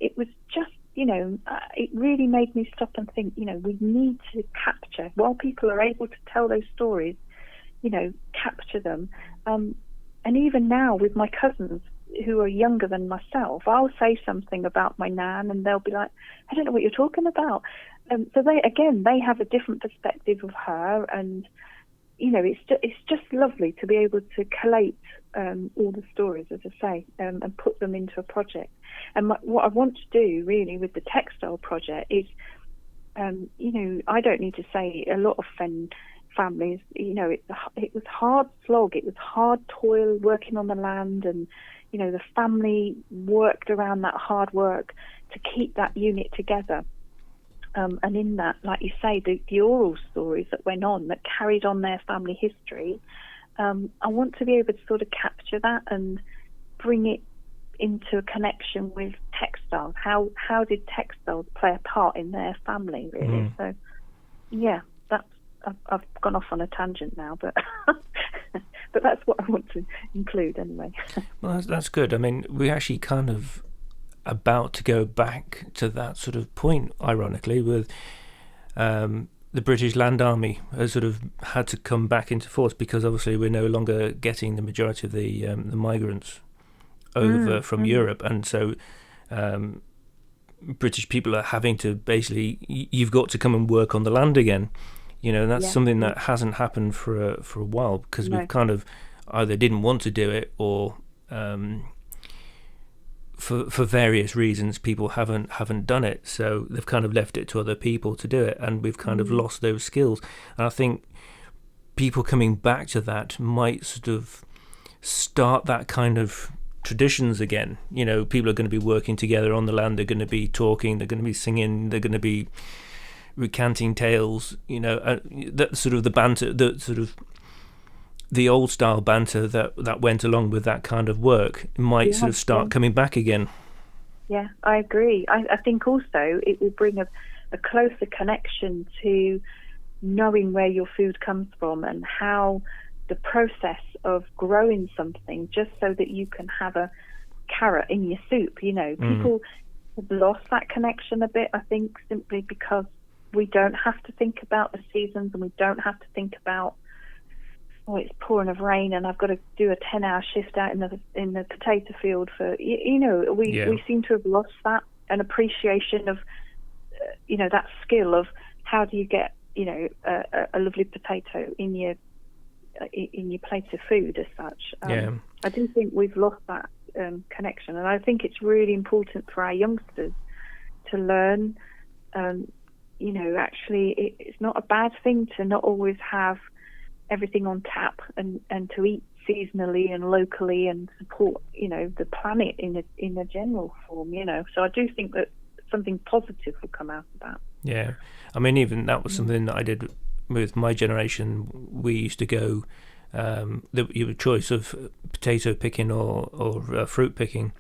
Speaker 2: it was just, it really made me stop and think, we need to capture, while people are able to tell those stories, capture them. And even now with my cousins who are younger than myself, I'll say something about my nan and they'll be like, I don't know what you're talking about. So they have a different perspective of her, and it's just lovely to be able to collate all the stories, as I say, and put them into a project. And what I want to do really with the textile project is, I don't need to say, a lot of families, it was hard slog. It was hard toil working on the land, and the family worked around that hard work to keep that unit together. And in that, like you say, the oral stories that went on, that carried on their family history, I want to be able to sort of capture that and bring it into a connection with textiles. How did textiles play a part in their family, really? So, yeah, I've gone off on a tangent now, but but that's what I want to include anyway.
Speaker 1: Well, that's good. I mean, we're actually kind of about to go back to that sort of point, ironically, with the British Land Army has sort of had to come back into force, because obviously we're no longer getting the majority of the migrants over from Europe, and so British people are having to basically, you've got to come and work on the land again, and that's something that hasn't happened for a while, because we've kind of either didn't want to do it, or for various reasons people haven't done it, so they've kind of left it to other people to do it, and we've kind of lost those skills. And I think people coming back to that might sort of start that kind of traditions again. People are going to be working together on the land, they're going to be talking, they're going to be singing, they're going to be recanting tales, that sort of the banter, the old style banter that went along with that kind of work might sort of start coming back again.
Speaker 2: Yeah, I agree. I think also it will bring a closer connection to knowing where your food comes from, and how the process of growing something just so that you can have a carrot in your soup. People have lost that connection a bit, I think, simply because we don't have to think about the seasons, and we don't have to think about, it's pouring of rain and I've got to do a 10-hour shift out in the potato field for, we seem to have lost that, an appreciation of, that skill of how do you get, a lovely potato in your plate of food as such. I do think we've lost that connection, and I think it's really important for our youngsters to learn, actually it's not a bad thing to not always have everything on tap, and to eat seasonally and locally, and support the planet in a general form. So I do think that something positive will come out of that.
Speaker 1: Yeah, I mean, even that was something that I did with my generation. We used to go, you had a choice of potato picking or fruit picking.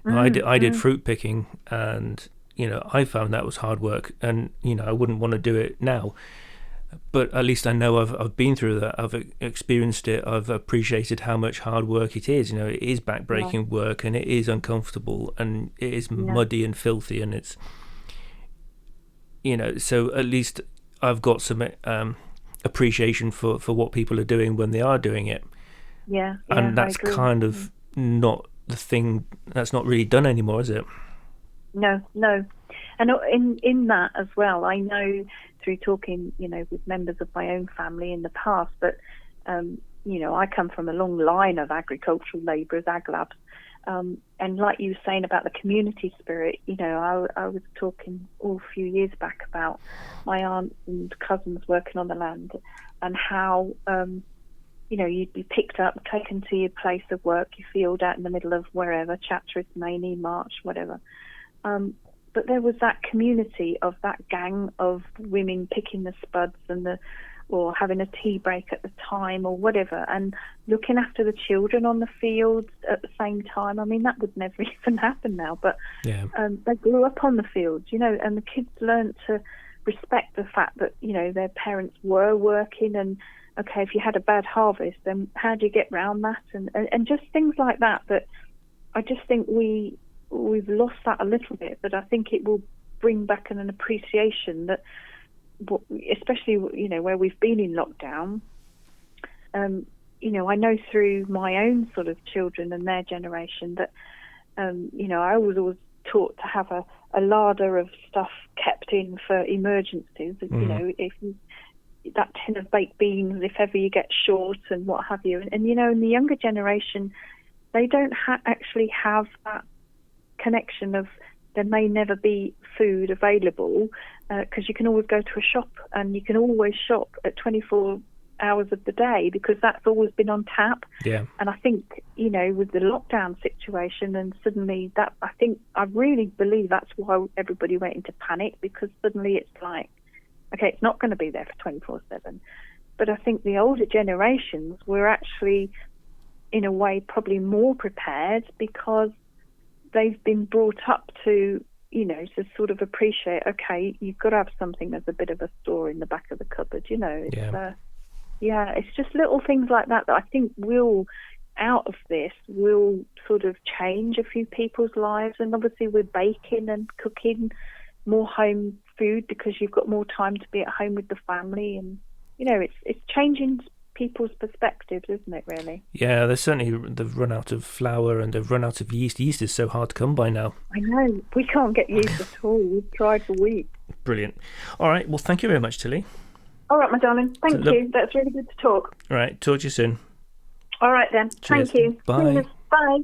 Speaker 1: I did fruit picking, and I found that was hard work, and I wouldn't want to do it now. But at least I know I've been through that. I've experienced it. I've appreciated how much hard work it is. It is backbreaking work, and it is uncomfortable, and it is muddy and filthy, and it's so at least I've got some appreciation for what people are doing when they are doing it. Yeah, and that's kind of not the thing. That's not really done anymore, is it?
Speaker 2: No. And in that as well, I know through talking, with members of my own family in the past, but, I come from a long line of agricultural labourers, ag labs, and like you were saying about the community spirit, I was talking a few years back about my aunts and cousins working on the land, and how, you'd be picked up, taken to your place of work, your field out in the middle of wherever, Chatteris, Maney, March, whatever. But there was that community of that gang of women picking the spuds or having a tea break at the time or whatever, and looking after the children on the fields at the same time. I mean, that would never even happen now, but they grew up on the fields, and the kids learned to respect the fact that, their parents were working, and okay, if you had a bad harvest, then how do you get round that? And just things like that I just think we've lost that a little bit, but I think it will bring back an appreciation that, especially where we've been in lockdown. I know through my own sort of children and their generation that I was always taught to have a larder of stuff kept in for emergencies. If that tin of baked beans, if ever you get short and what have you, and in the younger generation, they don't actually have that connection of there may never be food available, because you can always go to a shop and you can always shop at 24 hours of the day because that's always been on tap.
Speaker 1: Yeah.
Speaker 2: And I think, with the lockdown situation and suddenly that, I really believe that's why everybody went into panic, because suddenly it's like, okay, it's not going to be there for 24/7. But I think the older generations were actually, in a way, probably more prepared because they've been brought up to to sort of appreciate, okay, you've got to have something as a bit of a store in the back of the cupboard, it's just little things like that I think out of this will sort of change a few people's lives. And obviously we're baking and cooking more home food because you've got more time to be at home with the family, and it's changing people's perspectives, isn't it, really?
Speaker 1: Yeah, they've run out of flour and they've run out of yeast. Yeast is so hard to come by now.
Speaker 2: I know, we can't get yeast at all. We've tried for weeks.
Speaker 1: Brilliant. All right, well, thank you very much, Tilly.
Speaker 2: All right, my darling, thank you. That's really good to talk.
Speaker 1: All right, talk to you soon.
Speaker 2: All right then.
Speaker 1: Cheers.
Speaker 2: Thank you.
Speaker 1: Bye.
Speaker 2: Bye.